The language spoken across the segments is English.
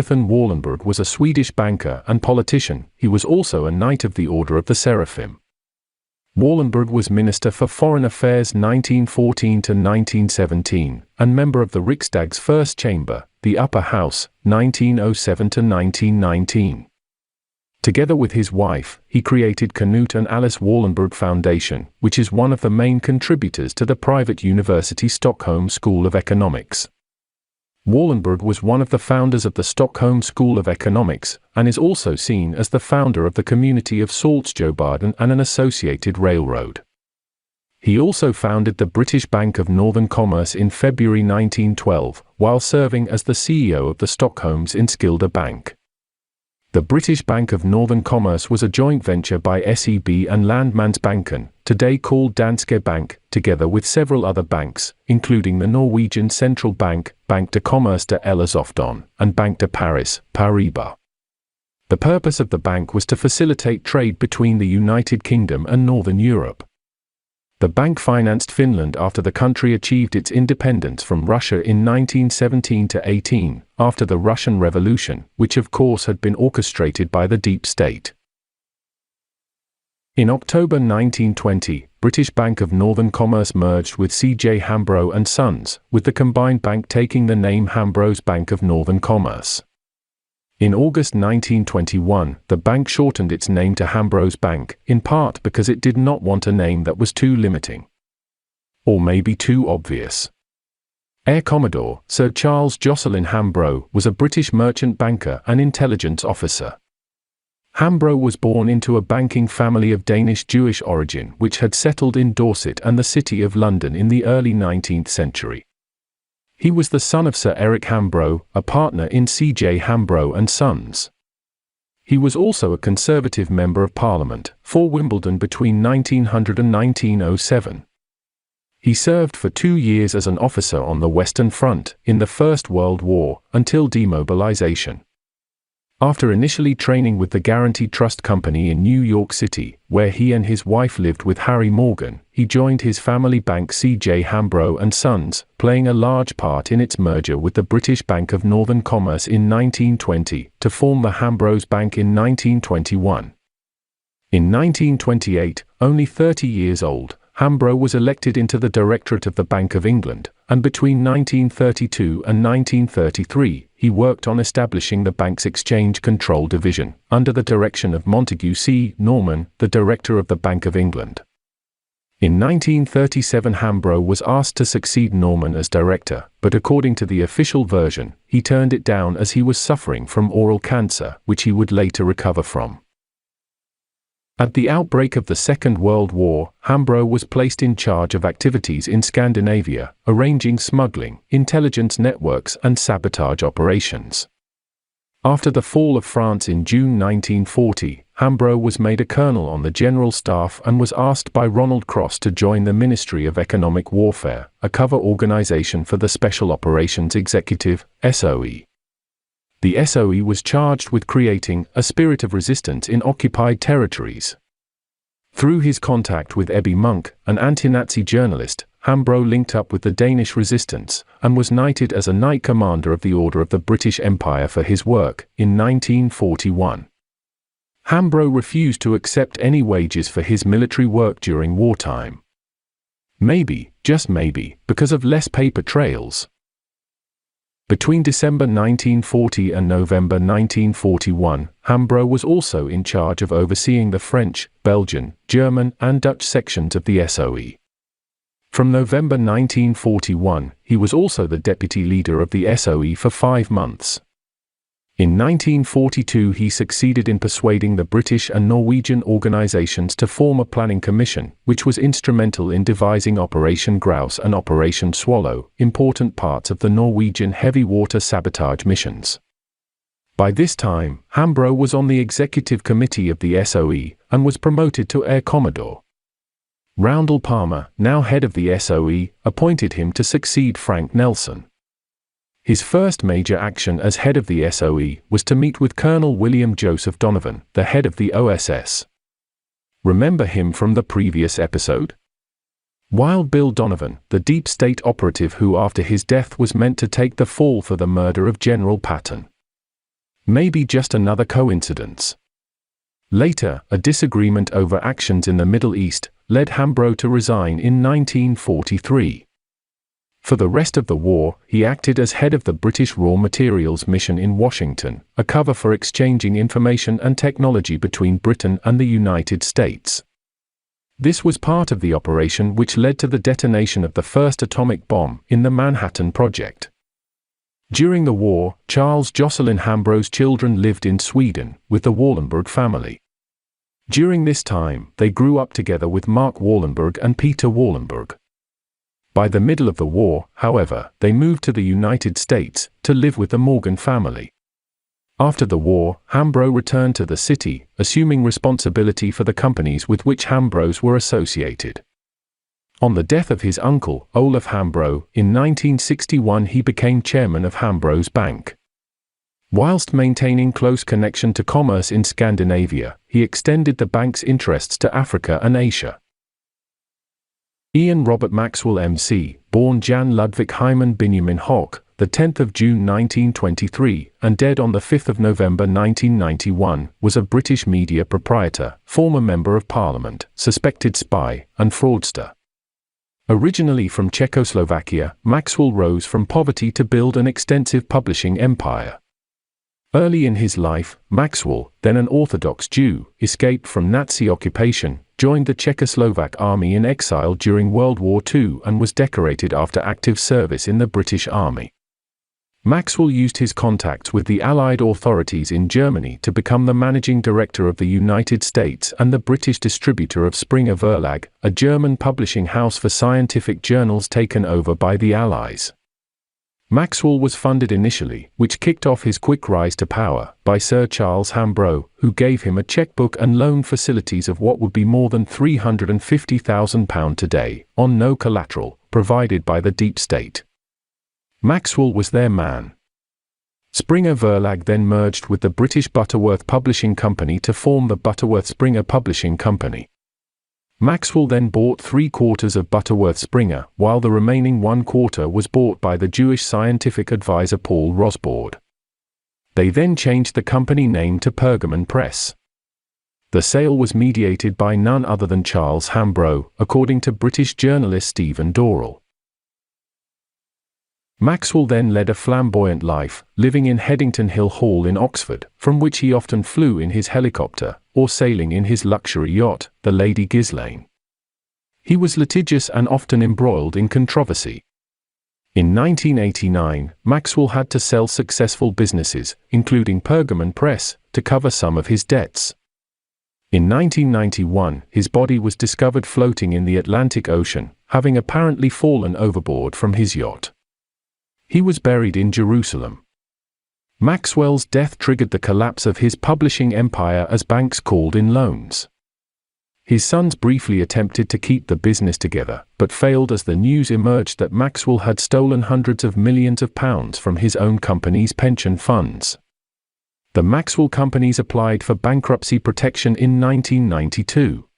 Stefan Wallenberg was a Swedish banker and politician. He was also a Knight of the Order of the Seraphim. Wallenberg was Minister for Foreign Affairs 1914 to 1917, and member of the Riksdag's First Chamber, the Upper House, 1907 to 1919. Together with his wife, he created Knut and Alice Wallenberg Foundation, which is one of the main contributors to the private university Stockholm School of Economics. Wallenberg was one of the founders of the Stockholm School of Economics, and is also seen as the founder of the community of Saltsjöbaden and an associated railroad. He also founded the British Bank of Northern Commerce in February 1912, while serving as the CEO of the Stockholm's Enskilda Bank. The British Bank of Northern Commerce was a joint venture by SEB and Landmandsbanken, today called Danske Bank, together with several other banks, including the Norwegian Central Bank, Banque de Commerce de l'Elizabeth, and Banque de Paris, Paribas. The purpose of the bank was to facilitate trade between the United Kingdom and Northern Europe. The bank financed Finland after the country achieved its independence from Russia in 1917–18, after the Russian Revolution, which of course had been orchestrated by the deep state. In October 1920, British Bank of Northern Commerce merged with C.J. Hambro and Sons, with the combined bank taking the name Hambro's Bank of Northern Commerce. In August 1921, the bank shortened its name to Hambro's Bank, in part because it did not want a name that was too limiting. Or maybe too obvious. Air Commodore Sir Charles Jocelyn Hambro was a British merchant banker and intelligence officer. Hambro was born into a banking family of Danish Jewish origin which had settled in Dorset and the City of London in the early 19th century. He was the son of Sir Eric Hambro, a partner in C.J. Hambro and Sons. He was also a Conservative Member of Parliament for Wimbledon between 1900 and 1907. He served for 2 years as an officer on the Western Front in the First World War, until demobilization. After initially training with the Guarantee Trust Company in New York City, where he and his wife lived with Harry Morgan, he joined his family bank C.J. Hambro and Sons, playing a large part in its merger with the British Bank of Northern Commerce in 1920, to form the Hambro's Bank in 1921. In 1928, only 30 years old, Hambro was elected into the Directorate of the Bank of England, and between 1932 and 1933, he worked on establishing the bank's Exchange Control Division, under the direction of Montague C. Norman, the Director of the Bank of England. In 1937, Hambro was asked to succeed Norman as director, but according to the official version, he turned it down as he was suffering from oral cancer, which he would later recover from. At the outbreak of the Second World War, Hambro was placed in charge of activities in Scandinavia, arranging smuggling, intelligence networks and sabotage operations. After the fall of France in June 1940, Hambro was made a colonel on the General Staff and was asked by Ronald Cross to join the Ministry of Economic Warfare, a cover organization for the Special Operations Executive, SOE. The SOE was charged with creating a spirit of resistance in occupied territories. Through his contact with Ebbe Munck, an anti-Nazi journalist, Hambro linked up with the Danish resistance, and was knighted as a Knight Commander of the Order of the British Empire for his work, in 1941. Hambro refused to accept any wages for his military work during wartime. Maybe, just maybe, because of less paper trails. Between December 1940 and November 1941, Hambro was also in charge of overseeing the French, Belgian, German, and Dutch sections of the SOE. From November 1941, he was also the deputy leader of the SOE for 5 months. In 1942, he succeeded in persuading the British and Norwegian organizations to form a planning commission, which was instrumental in devising Operation Grouse and Operation Swallow, important parts of the Norwegian heavy water sabotage missions. By this time, Hambro was on the executive committee of the SOE, and was promoted to Air Commodore. Roundel Palmer, now head of the SOE, appointed him to succeed Frank Nelson. His first major action as head of the SOE was to meet with Colonel William Joseph Donovan, the head of the OSS. Remember him from the previous episode? Wild Bill Donovan, the deep state operative who after his death was meant to take the fall for the murder of General Patton. Maybe just another coincidence. Later, a disagreement over actions in the Middle East led Hambro to resign in 1943. For the rest of the war, he acted as head of the British Raw Materials Mission in Washington, a cover for exchanging information and technology between Britain and the United States. This was part of the operation which led to the detonation of the first atomic bomb in the Manhattan Project. During the war, Charles Jocelyn Hambro's children lived in Sweden with the Wallenberg family. During this time, they grew up together with Mark Wallenberg and Peter Wallenberg. By the middle of the war, however, they moved to the United States to live with the Morgan family. After the war, Hambro returned to the city, assuming responsibility for the companies with which Hambros were associated. On the death of his uncle, Olaf Hambro, in 1961 he became chairman of Hambros Bank. Whilst maintaining close connection to commerce in Scandinavia, he extended the bank's interests to Africa and Asia. Ian Robert Maxwell MC, born Jan Ludvig Hyman Benjamin Hock, the 10th of June 1923, and dead on the 5th of November 1991, was a British media proprietor, former Member of Parliament, suspected spy, and fraudster. Originally from Czechoslovakia, Maxwell rose from poverty to build an extensive publishing empire. Early in his life, Maxwell, then an Orthodox Jew, escaped from Nazi occupation, joined the Czechoslovak army in exile during World War II and was decorated after active service in the British Army. Maxwell used his contacts with the Allied authorities in Germany to become the managing director of the United States and the British distributor of Springer Verlag, a German publishing house for scientific journals taken over by the Allies. Maxwell was funded initially, which kicked off his quick rise to power, by Sir Charles Hambro, who gave him a checkbook and loan facilities of what would be more than £350,000 today, on no collateral, provided by the deep state. Maxwell was their man. Springer Verlag then merged with the British Butterworth Publishing Company to form the Butterworth Springer Publishing Company. Maxwell then bought 3/4 of Butterworth Springer, while the remaining 1/4 was bought by the Jewish scientific advisor Paul Rosbaud. They then changed the company name to Pergamon Press. The sale was mediated by none other than Charles Hambro, according to British journalist Stephen Dorrell. Maxwell then led a flamboyant life, living in Headington Hill Hall in Oxford, from which he often flew in his helicopter, or sailing in his luxury yacht, the Lady Ghislaine. He was litigious and often embroiled in controversy. In 1989, Maxwell had to sell successful businesses, including Pergamon Press, to cover some of his debts. In 1991, his body was discovered floating in the Atlantic Ocean, having apparently fallen overboard from his yacht. He was buried in Jerusalem. Maxwell's death triggered the collapse of his publishing empire as banks called in loans. His sons briefly attempted to keep the business together, but failed as the news emerged that Maxwell had stolen hundreds of millions of pounds from his own company's pension funds. The Maxwell companies applied for bankruptcy protection in 1992.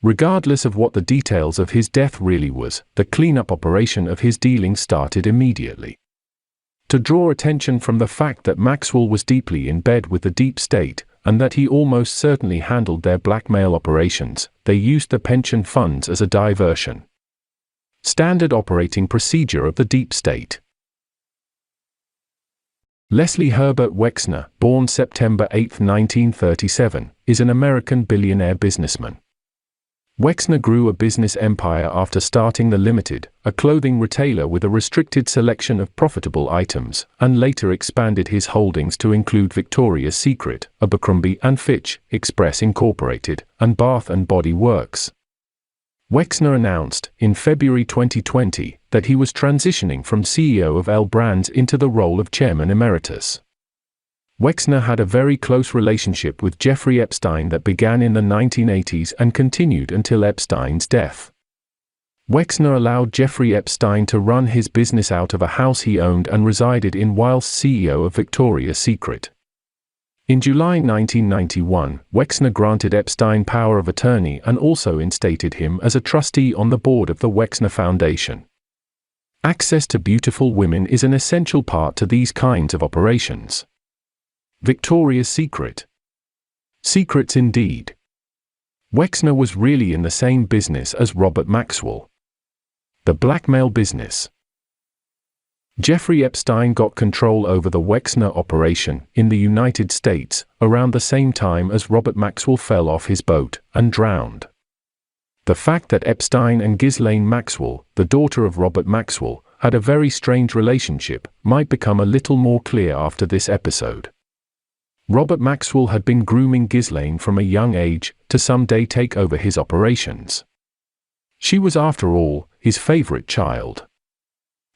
Regardless of what the details of his death really was, the cleanup operation of his dealings started immediately. To draw attention from the fact that Maxwell was deeply in bed with the deep state, and that he almost certainly handled their blackmail operations, they used the pension funds as a diversion. Standard operating procedure of the deep state. Leslie Herbert Wexner, born September 8, 1937, is an American billionaire businessman. Wexner grew a business empire after starting The Limited, a clothing retailer with a restricted selection of profitable items, and later expanded his holdings to include Victoria's Secret, Abercrombie & Fitch, Express Incorporated, and Bath & Body Works. Wexner announced, in February 2020, that he was transitioning from CEO of L Brands into the role of Chairman Emeritus. Wexner had a very close relationship with Jeffrey Epstein that began in the 1980s and continued until Epstein's death. Wexner allowed Jeffrey Epstein to run his business out of a house he owned and resided in whilst CEO of Victoria's Secret. In July 1991, Wexner granted Epstein power of attorney and also instated him as a trustee on the board of the Wexner Foundation. Access to beautiful women is an essential part to these kinds of operations. Victoria's Secret. Secrets indeed. Wexner was really in the same business as Robert Maxwell. The blackmail business. Jeffrey Epstein got control over the Wexner operation in the United States around the same time as Robert Maxwell fell off his boat and drowned. The fact that Epstein and Ghislaine Maxwell, the daughter of Robert Maxwell, had a very strange relationship might become a little more clear after this episode. Robert Maxwell had been grooming Ghislaine from a young age to someday take over his operations. She was, after all, his favorite child.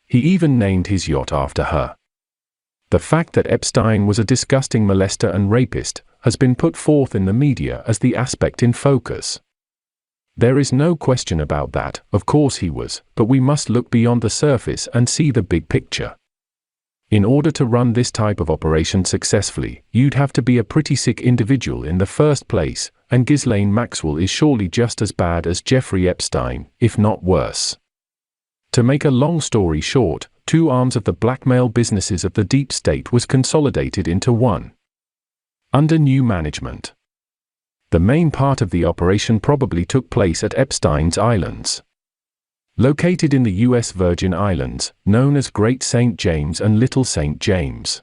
He even named his yacht after her. The fact that Epstein was a disgusting molester and rapist has been put forth in the media as the aspect in focus. There is no question about that, of course he was, but we must look beyond the surface and see the big picture. In order to run this type of operation successfully, you'd have to be a pretty sick individual in the first place, and Ghislaine Maxwell is surely just as bad as Jeffrey Epstein, if not worse. To make a long story short, two arms of the blackmail businesses of the deep state was consolidated into one. Under new management. The main part of the operation probably took place at Epstein's Islands. Located in the U.S. Virgin Islands, known as Great St. James and Little St. James.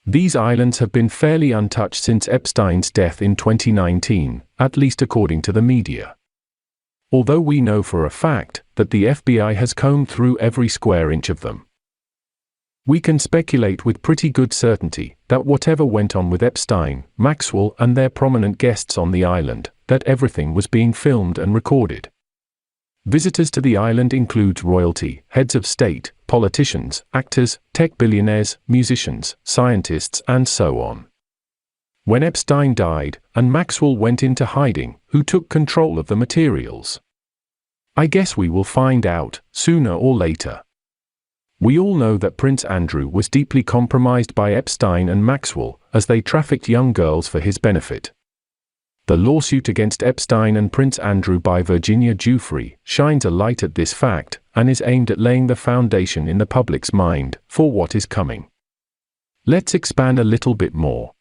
These islands have been fairly untouched since Epstein's death in 2019, at least according to the media. Although we know for a fact that the FBI has combed through every square inch of them. We can speculate with pretty good certainty that whatever went on with Epstein, Maxwell and their prominent guests on the island, that everything was being filmed and recorded. Visitors to the island include royalty, heads of state, politicians, actors, tech billionaires, musicians, scientists, and so on. When Epstein died, and Maxwell went into hiding, who took control of the materials? I guess we will find out, sooner or later. We all know that Prince Andrew was deeply compromised by Epstein and Maxwell, as they trafficked young girls for his benefit. The lawsuit against Epstein and Prince Andrew by Virginia Giuffre shines a light at this fact, and is aimed at laying the foundation in the public's mind for what is coming. Let's expand a little bit more.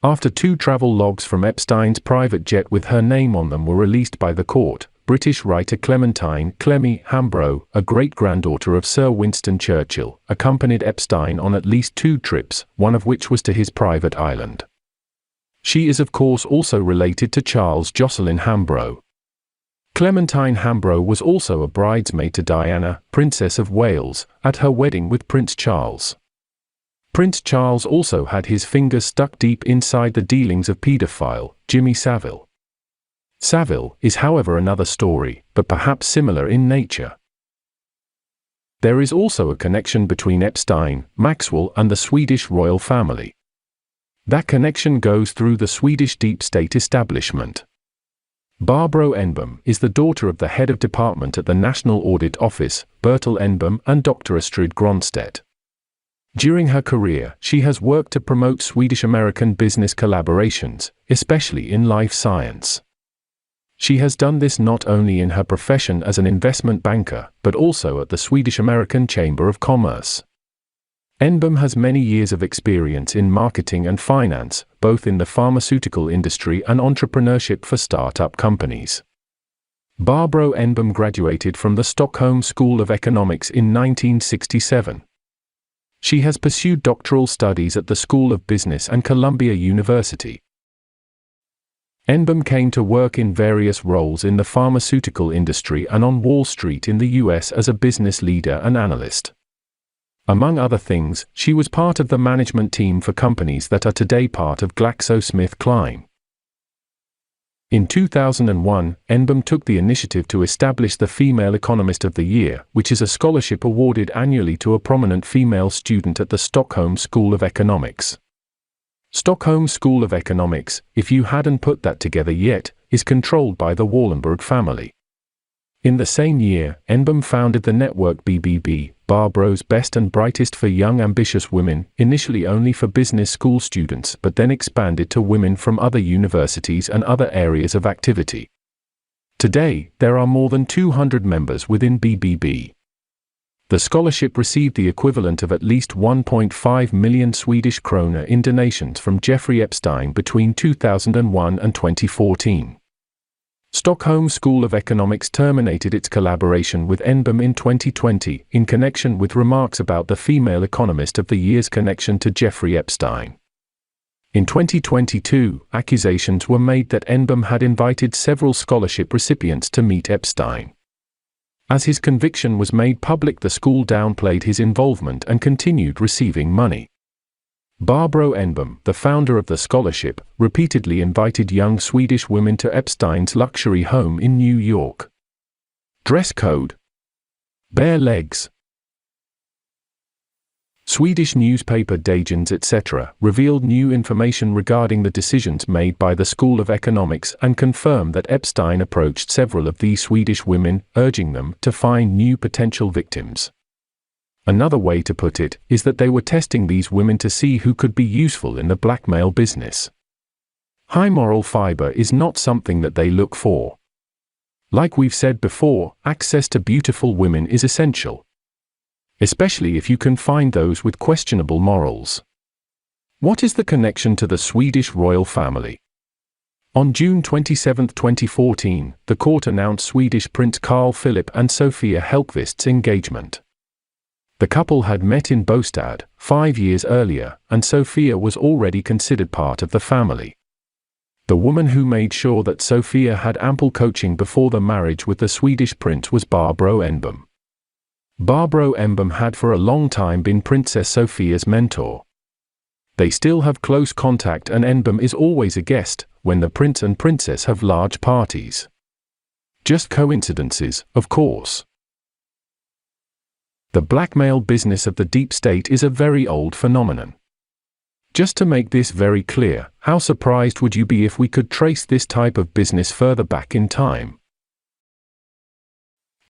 After two travel logs from Epstein's private jet with her name on them were released by the court, British writer Clementine "Clemmy" Hambro, a great-granddaughter of Sir Winston Churchill, accompanied Epstein on at least 2 trips, one of which was to his private island. She is of course also related to Charles Jocelyn Hambro. Clementine Hambro was also a bridesmaid to Diana, Princess of Wales, at her wedding with Prince Charles. Prince Charles also had his fingers stuck deep inside the dealings of paedophile Jimmy Savile. Savile is, however, another story, but perhaps similar in nature. There is also a connection between Epstein, Maxwell, and the Swedish royal family. That connection goes through the Swedish deep state establishment. Barbro Enbom is the daughter of the head of department at the National Audit Office, Bertil Enbom, and Dr. Astrid Gronstedt. During her career, she has worked to promote Swedish-American business collaborations, especially in life science. She has done this not only in her profession as an investment banker, but also at the Swedish-American Chamber of Commerce. Enbom has many years of experience in marketing and finance, both in the pharmaceutical industry and entrepreneurship for start-up companies. Barbro Enbom graduated from the Stockholm School of Economics in 1967. She has pursued doctoral studies at the School of Business and Columbia University. Enbom came to work in various roles in the pharmaceutical industry and on Wall Street in the US as a business leader and analyst. Among other things, she was part of the management team for companies that are today part of GlaxoSmithKline. In 2001, Enbom took the initiative to establish the Female Economist of the Year, which is a scholarship awarded annually to a prominent female student at the Stockholm School of Economics. Stockholm School of Economics, if you hadn't put that together yet, is controlled by the Wallenberg family. In the same year, Enbom founded the network BBB, Barbro's Best and Brightest for Young Ambitious Women, initially only for business school students but then expanded to women from other universities and other areas of activity. Today, there are more than 200 members within BBB. The scholarship received the equivalent of at least 1.5 million Swedish krona in donations from Jeffrey Epstein between 2001 and 2014. Stockholm School of Economics terminated its collaboration with NBIM in 2020 in connection with remarks about the Female Economist of the Year's connection to Jeffrey Epstein. In 2022, accusations were made that NBIM had invited several scholarship recipients to meet Epstein. As his conviction was made public, the school downplayed his involvement and continued receiving money. Barbro Enbom, the founder of the scholarship, repeatedly invited young Swedish women to Epstein's luxury home in New York. Dress code: bare legs. Swedish newspaper Dagens etc. revealed new information regarding the decisions made by the School of Economics and confirmed that Epstein approached several of these Swedish women, urging them to find new potential victims. Another way to put it is that they were testing these women to see who could be useful in the blackmail business. High moral fiber is not something that they look for. Like we've said before, access to beautiful women is essential, especially if you can find those with questionable morals. What is the connection to the Swedish royal family? On June 27, 2014, the court announced Swedish Prince Carl Philip and Sofia Hellqvist's engagement. The couple had met in Båstad 5 years earlier, and Sofia was already considered part of the family. The woman who made sure that Sofia had ample coaching before the marriage with the Swedish prince was Barbro Enbom. Barbro Enbom had for a long time been Princess Sofia's mentor. They still have close contact, and Enbom is always a guest when the prince and princess have large parties. Just coincidences, of course. The blackmail business of the deep state is a very old phenomenon. Just to make this very clear, how surprised would you be if we could trace this type of business further back in time?